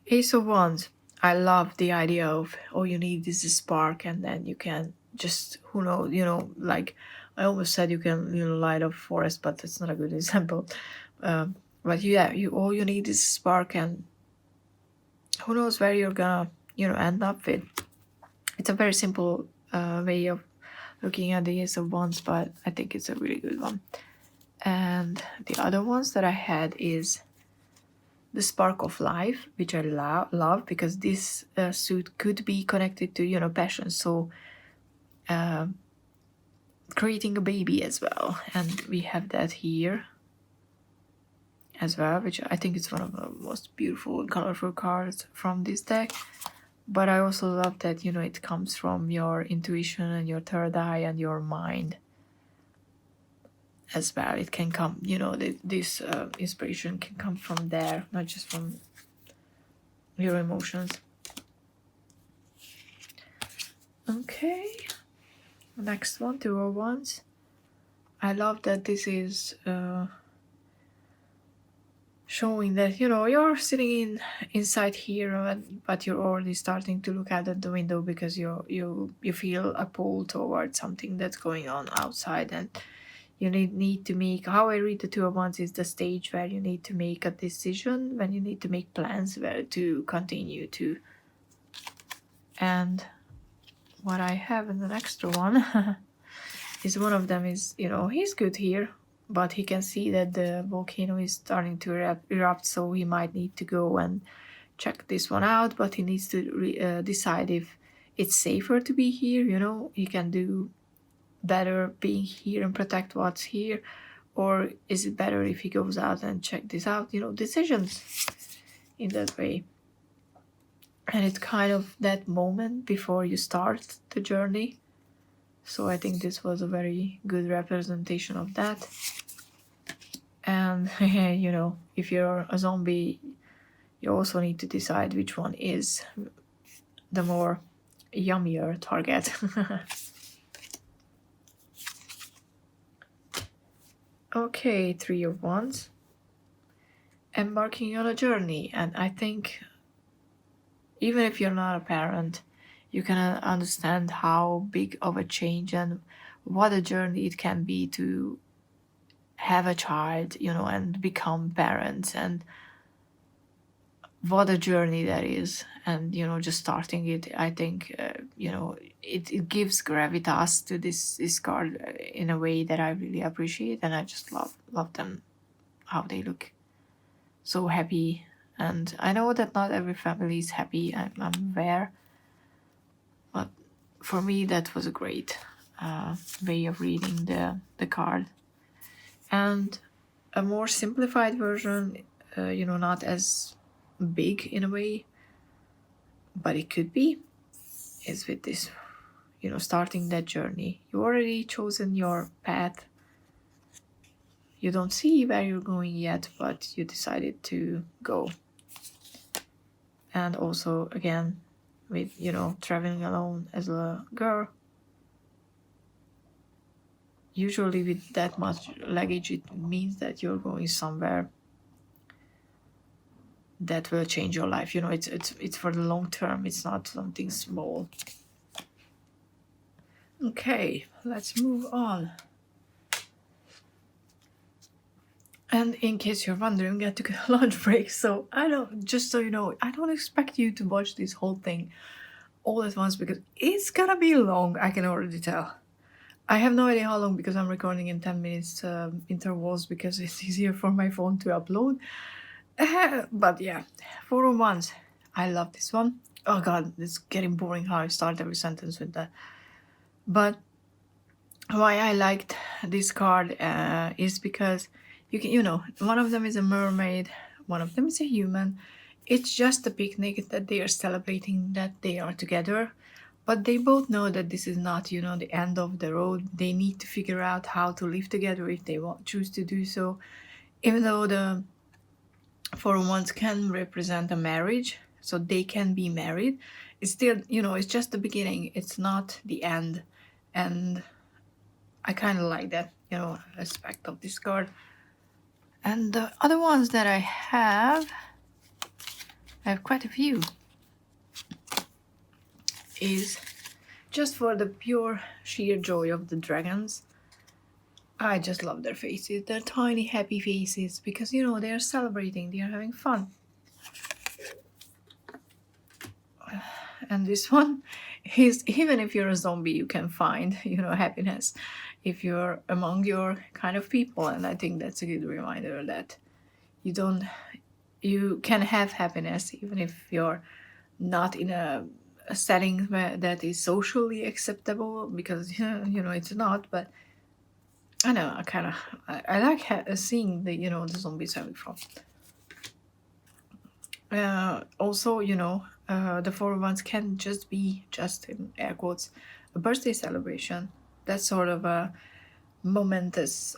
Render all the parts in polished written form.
Ace of Wands. I love the idea of all you need is a spark, and then you can just, who knows, like I almost said you can, light up forest, but that's not a good example. But yeah, you all you need is a spark, and who knows where you're gonna, end up with. It's a very simple way of looking at the Ace of Wands, but I think it's a really good one. And the other ones that I had is the spark of life, which I love because this suit could be connected to, passion. So creating a baby as well. And we have that here as well, which I think is one of the most beautiful and colorful cards from this deck. But I also love that, it comes from your intuition and your third eye and your mind as well. It can come, this inspiration can come from there, not just from your emotions. Okay, next one, 201s. I love that this is showing that, you're sitting inside here, but you're already starting to look out at the window because you feel a pull towards something that's going on outside, and you need to make, how I read the 201s is the stage where you need to make a decision, when you need to make plans where to continue to. And what I have in the next one is one of them is, he's good here, but he can see that the volcano is starting to erupt, so he might need to go and check this one out, but he needs to decide if it's safer to be here. He can do better being here and protect what's here, or is it better if he goes out and check this out, decisions in that way. And it's kind of that moment before you start the journey. So I think this was a very good representation of that. And if you're a zombie, you also need to decide which one is the more yummier target. Okay, 3 of Wands. Embarking on a journey. And I think even if you're not a parent, you can understand how big of a change and what a journey it can be to have a child, and become parents, and what a journey that is. And just starting it, I think it gives gravitas to this card in a way that I really appreciate, and I just love them, how they look so happy. And I know that not every family is happy, I'm aware, but for me that was a great way of reading the card. And a more simplified version, not as big in a way, but it could be, is with this, starting that journey. You already chosen your path. You don't see where you're going yet, but you decided to go. And also, again, with, traveling alone as a girl, usually with that much luggage, it means that you're going somewhere that will change your life. It's for the long term. It's not something small. Okay, let's move on. And in case you're wondering, I took a lunch break, so just so you know, I don't expect you to watch this whole thing all at once because it's gonna be long, I can already tell. I have no idea how long because I'm recording in 10 minutes intervals because it's easier for my phone to upload. But yeah, 401s. I love this one. Oh god, it's getting boring how I start every sentence with that. But why I liked this card is because you can, one of them is a mermaid, one of them is a human. It's just a picnic that they are celebrating that they are together. But they both know that this is not, the end of the road. They need to figure out how to live together if they choose to do so. Even though the 401s can represent a marriage, so they can be married, it's still, it's just the beginning. It's not the end. And I kind of like that, aspect of this card. And the other ones that I have I have quite a few, is just for the pure sheer joy of the dragons. I just love their faces. They're tiny, happy faces because they are celebrating, they are having fun. And this one is, even if you're a zombie, you can find, happiness if you're among your kind of people. And I think that's a good reminder that you don't, you can have happiness even if you're not in a setting where that is socially acceptable, because it's not. But I know I like seeing the zombies having fun. Also, the four ones can just be, just in air quotes, a birthday celebration. That's sort of a momentous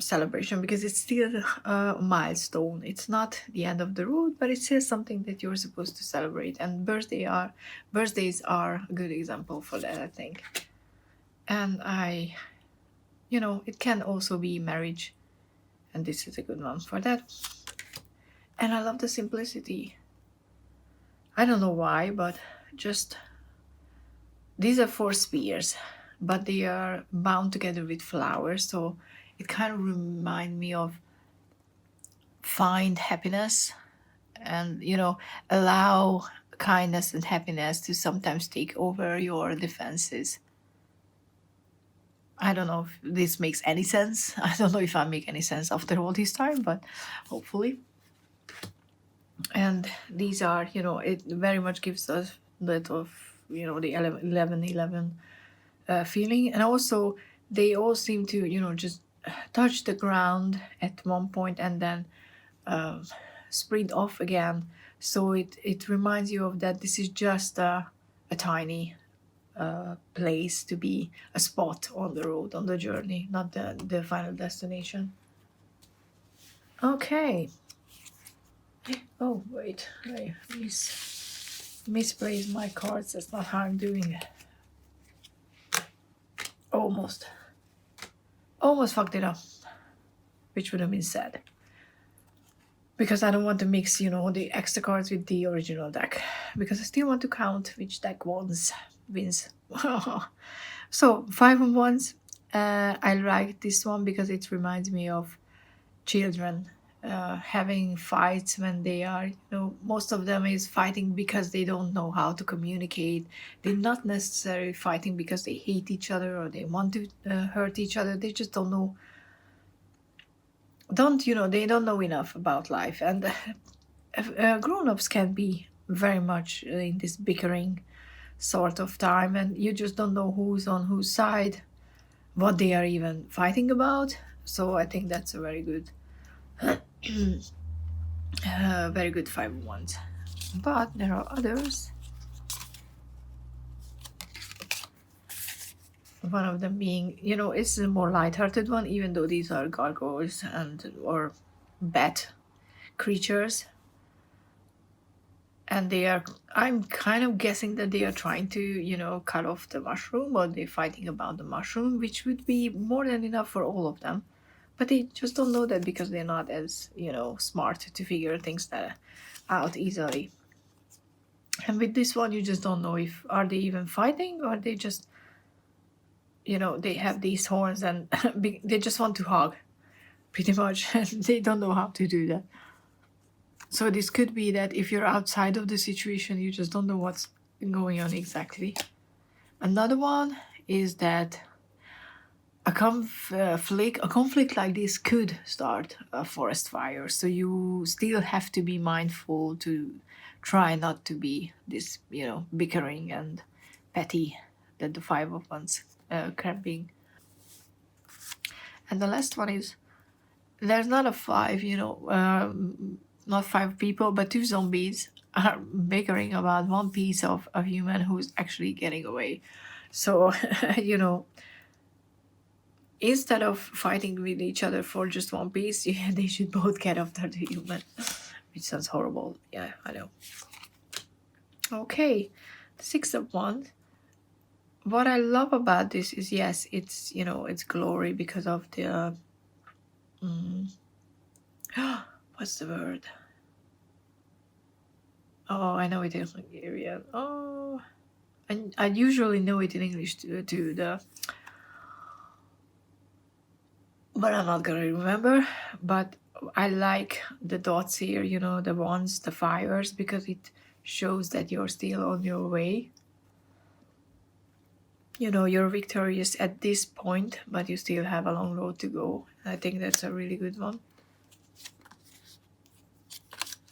celebration because it's still a milestone. It's not the end of the road, but it's still something that you're supposed to celebrate. And birthdays are a good example for that, I think. And it can also be marriage, and this is a good one for that. And I love the simplicity. I don't know why, but just these are four spears, but they are bound together with flowers, so it kind of remind me of find happiness and allow kindness and happiness to sometimes take over your defenses. I don't know if this makes any sense. I don't know if I make any sense after all this time, but hopefully. And these are, it very much gives us that of, the 11 feeling. And also, they all seem to, just touch the ground at one point and then uh, sprint off again. So it reminds you of that this is just a tiny place to be, a spot on the road, on the journey, not the final destination. Okay. Oh, wait. I misplaced my cards. That's not how I'm doing it. Almost fucked it up, which would have been sad. Because I don't want to mix, the extra cards with the original deck. Because I still want to count which deck wins. So, 5 of Wands. I like this one because it reminds me of children having fights when they are, most of them is fighting because they don't know how to communicate. They're not necessarily fighting because they hate each other or they want to hurt each other. They just don't know, they don't know enough about life. And grown-ups can be very much in this bickering sort of time, and you just don't know who's on whose side, what they are even fighting about. So I think that's a very good very good 5 of Wands. But there are others. One of them being, it's a more light-hearted one, even though these are gargoyles or bat creatures. And I'm kind of guessing that they are trying to, cut off the mushroom, or they're fighting about the mushroom, which would be more than enough for all of them. But they just don't know that because they're not as, smart to figure things that out easily. And with this one, you just don't know if are they even fighting, or they just, they have these horns and they just want to hug, pretty much. And they don't know how to do that. So this could be that if you're outside of the situation, you just don't know what's going on exactly. Another one is that a conflict like this could start a forest fire. So you still have to be mindful to try not to be this, bickering and petty that the 5 of Wands can be. And the last one is, there's not a 5, not 5 people, but 2 zombies are bickering about one piece of a human who's actually getting away. So, instead of fighting with each other for just one piece, they should both get after the human. Which sounds horrible. Yeah, I know. Okay, the 6 of Wands. What I love about this is, yes, it's, it's glory because of the... what's the word? Oh, I know it in Hungarian. Oh, and I usually know it in English too. But I'm not gonna remember. But I like the dots here. You know, the ones, the fires, because it shows that you're still on your way. You know, you're victorious at this point, but you still have a long road to go. I think that's a really good one.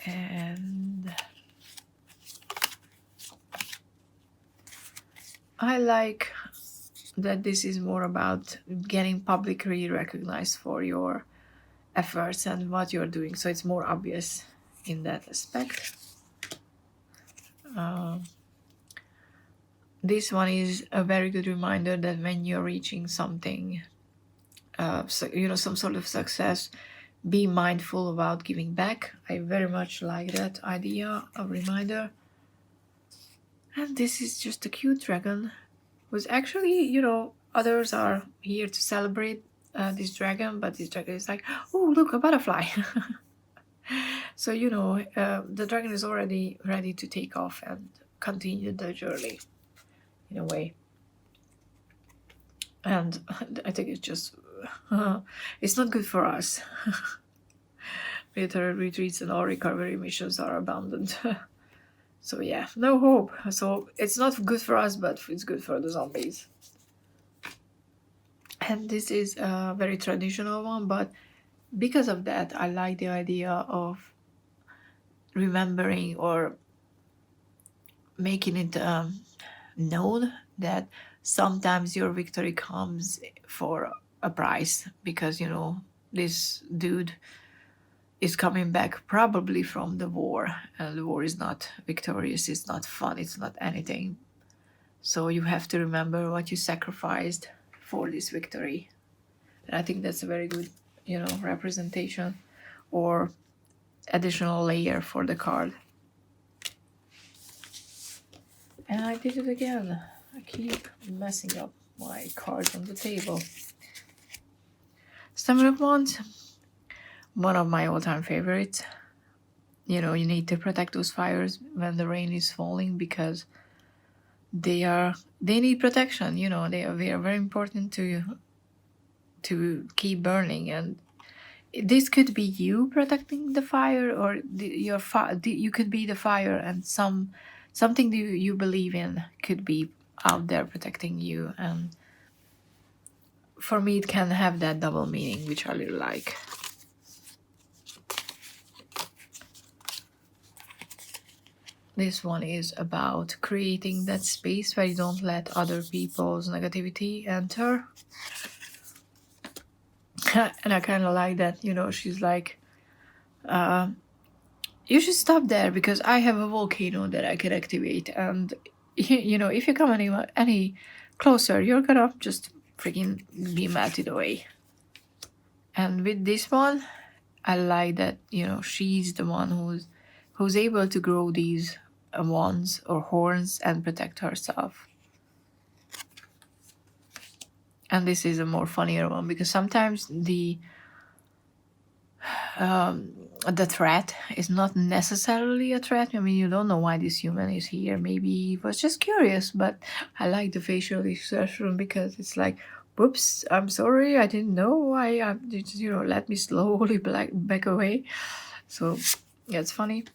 And I like that this is more about getting publicly recognized for your efforts and what you're doing. So it's more obvious in that aspect. Uh, this one is a very good reminder that when you're reaching something, so, you know, some sort of success, be mindful about giving back. I very much like that idea, a reminder. And this is just a cute dragon who's actually, you know, others are here to celebrate this dragon, but this dragon is like, oh, look, a butterfly. So, you know, the dragon is already ready to take off and continue the journey in a way. And I think it's just, it's not good for us. Military retreats and all recovery missions are abandoned. So yeah, no hope. So it's not good for us, but it's good for the zombies. And this is a very traditional one, but because of that, I like the idea of remembering or making it known that sometimes your victory comes for a price, because, you know, this dude is coming back probably from the war, and the war is not victorious, it's not fun, it's not anything. So you have to remember what you sacrificed for this victory. And I think that's a very good, you know, representation or additional layer for the card. And I did it again. I keep messing up my cards on the table. Seven of Wands, one of my all-time favorites. You know, you need to protect those fires when the rain is falling, because they need protection. You know, they are very important to keep burning. And this could be you protecting the fire, or you could be the fire, and something that you believe in could be out there protecting you. And for me, it can have that double meaning, which I really like. This one is about creating that space where you don't let other people's negativity enter. And I kind of like that, you know, she's like, you should stop there because I have a volcano that I can activate. And, you know, if you come any closer, you're gonna just freaking be melted away. And with this one, I like that, you know, she's the one who's able to grow these wands or horns and protect herself. And this is a more funnier one, because sometimes the threat is not necessarily a threat. I mean, you don't know why this human is here. Maybe he was just curious, but I like the facial expression, because it's like, whoops, I'm sorry, I didn't know. I just, you know, let me slowly back away. So yeah, it's funny.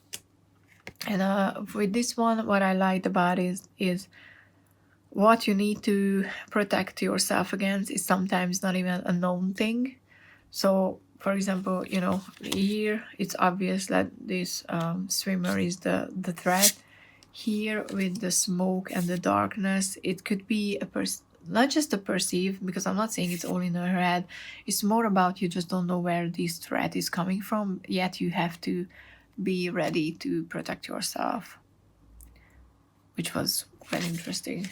And with this one, what I liked about is what you need to protect yourself against is sometimes not even a known thing. So, for example, you know, here it's obvious that this swimmer is the threat. Here with the smoke and the darkness, it could be not just a perceive, because I'm not saying it's all in her head. It's more about you just don't know where this threat is coming from, yet you have to be ready to protect yourself, which was quite interesting.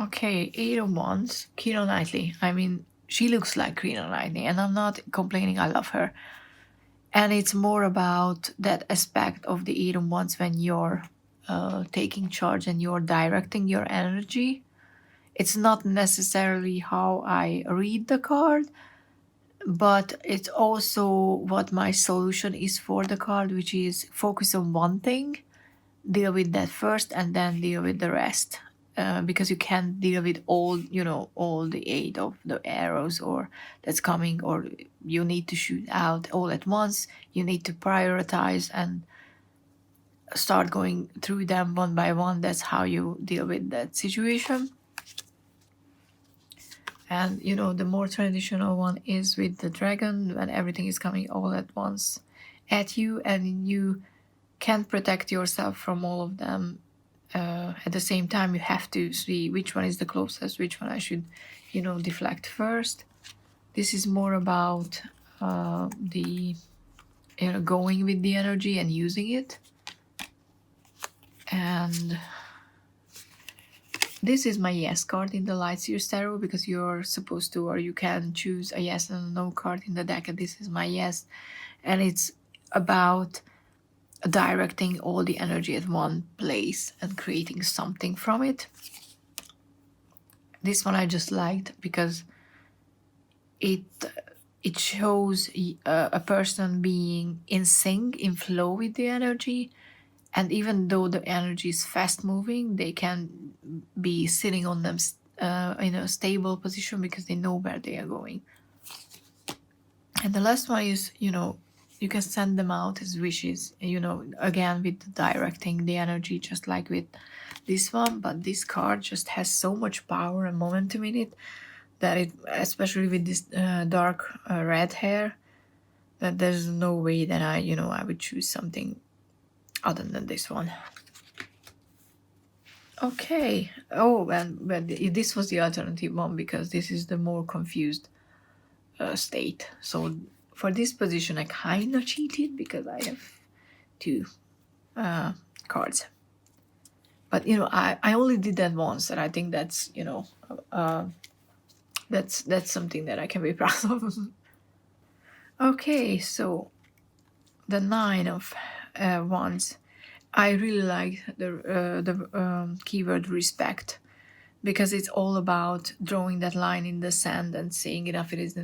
Okay, Eight of Wands, Keira Knightley. I mean, she looks like Keira Knightley, and I'm not complaining, I love her. And it's more about that aspect of the Eight of Wands when you're taking charge and you're directing your energy. It's not necessarily how I read the card, but it's also what my solution is for the card, which is focus on one thing, deal with that first, and then deal with the rest. Because you can't deal with all the 8 of the arrows or that's coming, or you need to shoot out all at once. You need to prioritize and start going through them one by one. That's how you deal with that situation. And the more traditional one is with the dragon, when everything is coming all at once at you, and you can't protect yourself from all of them. At the same time, you have to see which one is the closest, which one I should deflect first. This is more about the going with the energy and using it. And this is my yes card in the Light Seers Tarot, because you're supposed to, or you can choose a yes and a no card in the deck, and this is my yes. And it's about directing all the energy at one place and creating something from it. This one I just liked because it shows a person being in sync, in flow with the energy. And even though the energy is fast moving, they can be sitting on them in a stable position because they know where they are going. And the last one is, you can send them out as wishes, again with directing the energy, just like with this one. But this card just has so much power and momentum in it that it, especially with this dark red hair, that there's no way that I would choose something other than this one. Okay. Oh, and this was the alternative one, because this is the more confused state. So for this position, I kind of cheated because I have 2 cards. But I only did that once, and I think that's that's something that I can be proud of. Okay, so the 9 of Wands. I really like the keyword respect, because it's all about drawing that line in the sand and saying enough is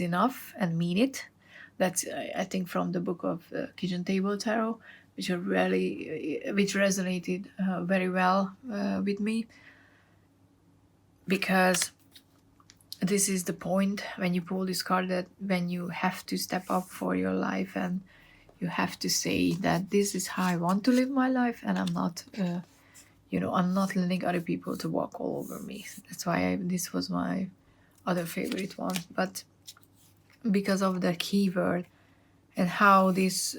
enough and mean it. That's I think from the book of Kitchen Table Tarot, which resonated very well with me, because this is the point when you pull this card, that when you have to step up for your life and you have to say that this is how I want to live my life, and I'm not I'm not letting other people to walk all over me. That's why this was my other favorite one. But because of the keyword and how this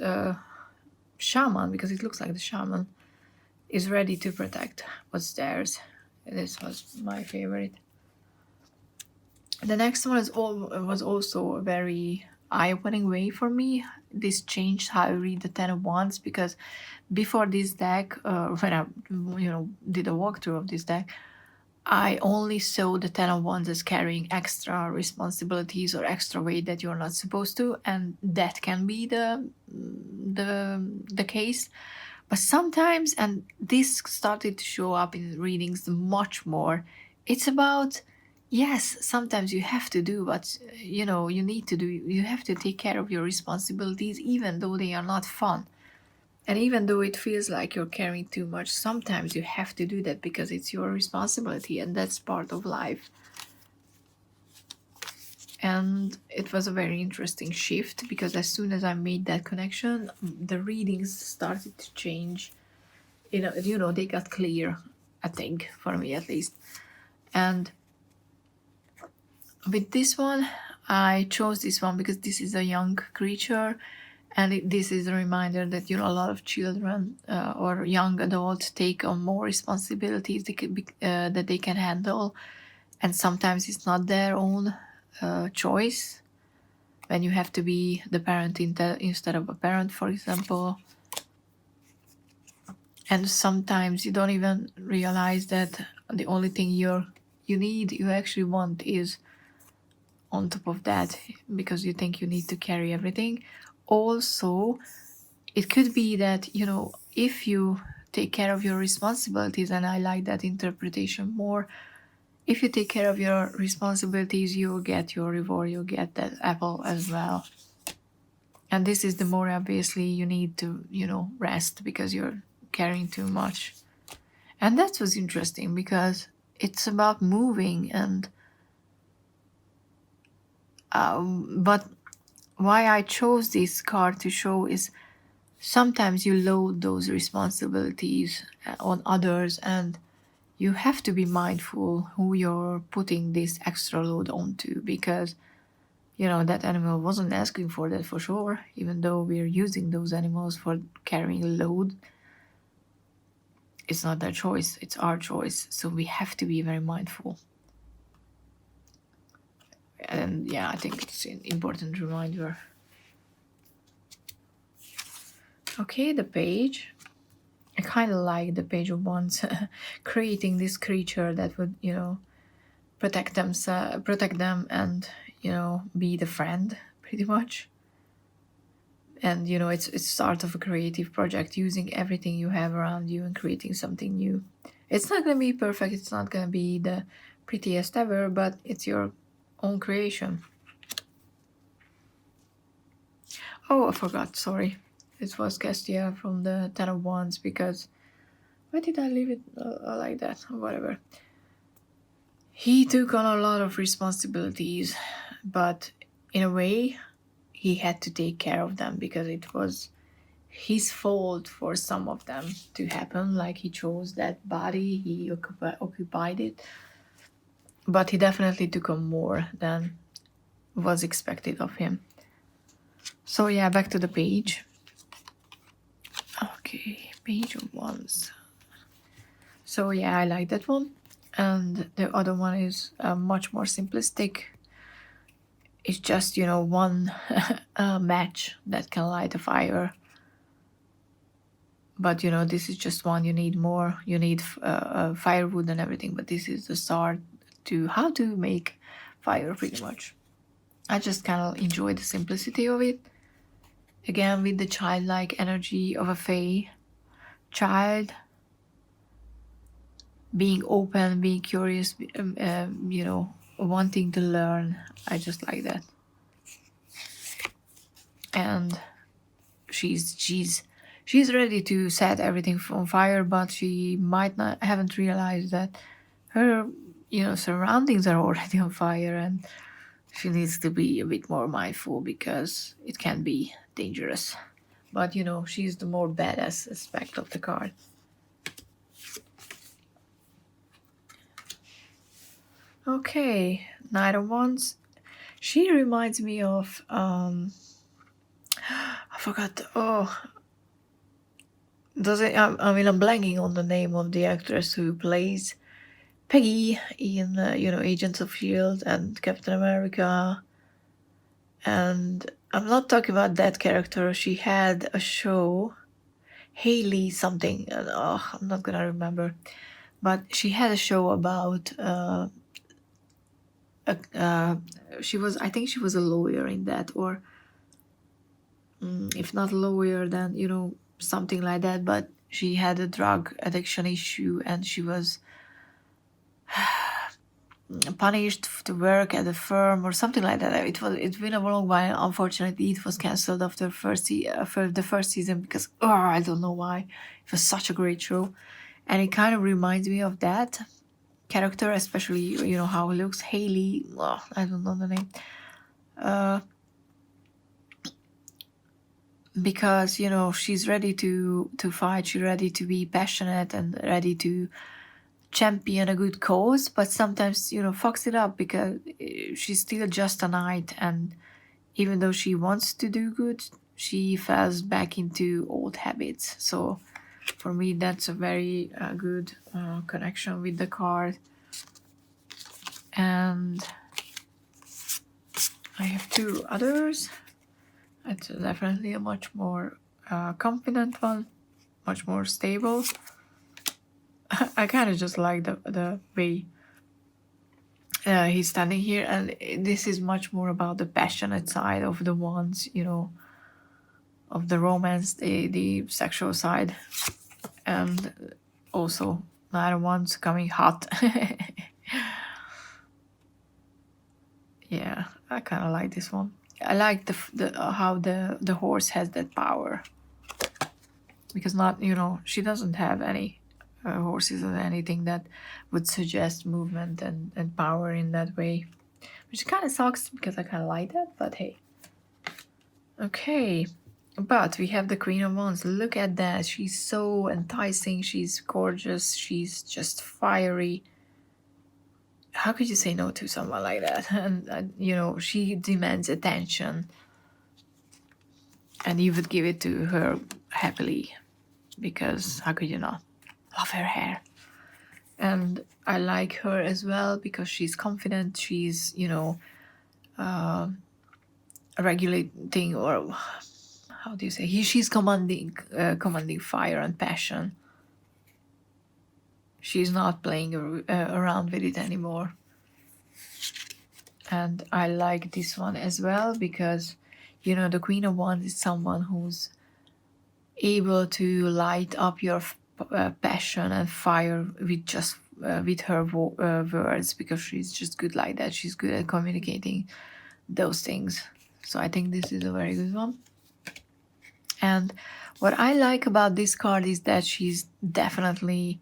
shaman, because it looks like the shaman, is ready to protect what's theirs, this was my favorite. The next one was also a very eye-opening way for me. This changed how I read the Ten of Wands, because before this deck, when I did a walkthrough of this deck, I only saw the Ten of Wands as carrying extra responsibilities or extra weight that you're not supposed to, and that can be the case. But sometimes, and this started to show up in readings much more, it's about, yes, sometimes you have to do what you need to do. You have to take care of your responsibilities, even though they are not fun. And even though it feels like you're carrying too much, sometimes you have to do that because it's your responsibility, and that's part of life. And it was a very interesting shift, because as soon as I made that connection, the readings started to change. They got clear, I think, for me at least. And with this one, I chose this one because this is a young creature, and this is a reminder that a lot of children or young adults take on more responsibilities that they can handle, and sometimes it's not their own choice. When you have to be the parent instead of a parent, for example, and sometimes you don't even realize that the only thing you actually want is on top of that, because you think you need to carry everything. Also, it could be that if you take care of your responsibilities, and I like that interpretation more, if you take care of your responsibilities, you'll get your reward, you'll get that apple as well. And this is the more obviously you need to, rest because you're carrying too much. And that was interesting because it's about moving and but why I chose this card to show is sometimes you load those responsibilities on others, and you have to be mindful who you're putting this extra load onto, because that animal wasn't asking for that for sure, even though we're using those animals for carrying a load. It's not their choice, it's our choice, so we have to be very mindful. And yeah, I think it's an important reminder. Okay, the page. I kind of like the Page of Wands, creating this creature that would, protect them, and be the friend, pretty much. And it's start of a creative project, using everything you have around you and creating something new. It's not gonna be perfect. It's not gonna be the prettiest ever, but it's your own creation. Oh, I forgot. Sorry, it was Castiel from the Ten of Wands, because why did I leave it like that? Whatever. He took on a lot of responsibilities, but in a way, he had to take care of them because it was his fault for some of them to happen. Like, he chose that body, he occupied it, but he definitely took on more than was expected of him. So yeah, back to the page. Okay, Page of Wands. So yeah, I like that one. And the other one is much more simplistic. It's just, one match that can light a fire. But, this is just one. You need more. You need firewood and everything. But this is the start to how to make fire, pretty much. I just kind of enjoy the simplicity of it. Again, with the childlike energy of a fae child. Being open, being curious, wanting to learn. I just like that. And she's ready to set everything on fire, but she might not haven't realized that her surroundings are already on fire, and she needs to be a bit more mindful because it can be dangerous. But she's the more badass aspect of the card. Okay, Knight of Wands. She reminds me of I forgot. Oh, does it? I'm blanking on the name of the actress who plays Peggy in Agents of Shield and Captain America. And I'm not talking about that character. She had a show, Haley something. I'm not gonna remember. But she had a show about. I think she was a lawyer in that, or if not a lawyer, then something like that. But she had a drug addiction issue, and she was punished to work at a firm or something like that. It's been a long while. Unfortunately, it was cancelled after the first season because I don't know why. It was such a great show, and it kind of reminds me of that character, especially how it looks. Haley, I don't know the name. Because she's ready to fight. She's ready to be passionate and ready to champion a good cause, but sometimes fucks it up because she's still just a knight, and even though she wants to do good, she falls back into old habits. So for me, that's a very good connection with the card. And I have two others. It's definitely a much more confident one, much more stable. I kind of just like the way he's standing here, and this is much more about the passionate side of the ones, of the romance, the sexual side, and also the other ones coming hot. Yeah, I kind of like this one. I like the how the horse has that power, because not, she doesn't have any horses or anything that would suggest movement and power in that way, which kind of sucks because I kind of like that, but hey. Okay, but we have the Queen of Wands. Look at that. She's so enticing. She's gorgeous. She's just fiery. How could you say no to someone like that? And, she demands attention. And you would give it to her happily. Because how could you not? Love her hair. And I like her as well because she's confident. She's, regulating, or how do you say? She's commanding fire and passion. She's not playing around with it anymore. And I like this one as well because, the Queen of Wands is someone who's able to light up your passion and fire with just with her words, because she's just good like that. She's good at communicating those things. So I think this is a very good one. And what I like about this card is that she's definitely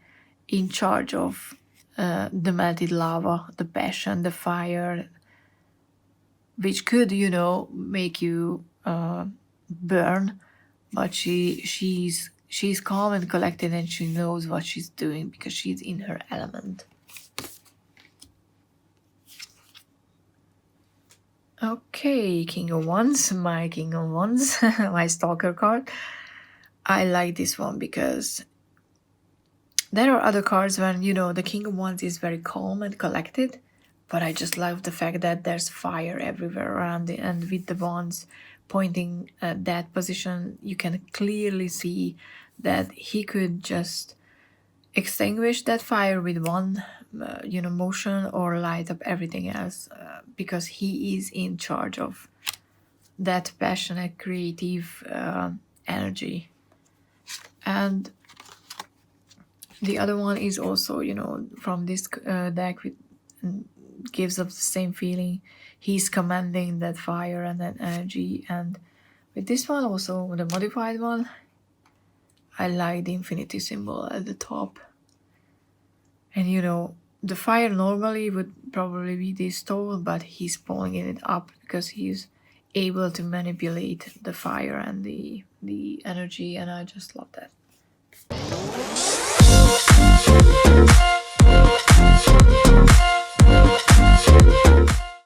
in charge of the melted lava, the passion, the fire, which could, make you burn. But she's calm and collected, and she knows what she's doing because she's in her element. Okay, King of Wands, my King of Wands, my stalker card. I like this one because there are other cards when, the King of Wands is very calm and collected, but I just love the fact that there's fire everywhere around it, and with the wands pointing at that position, you can clearly see that he could just extinguish that fire with one, motion, or light up everything else, because he is in charge of that passionate, creative energy. And the other one is also, from this deck, gives us the same feeling. He's commanding that fire and that energy. And with this one also, the modified one, I like the infinity symbol at the top. And the fire normally would probably be this tall, but he's pulling it up because he's able to manipulate the fire and the energy, and I just love that.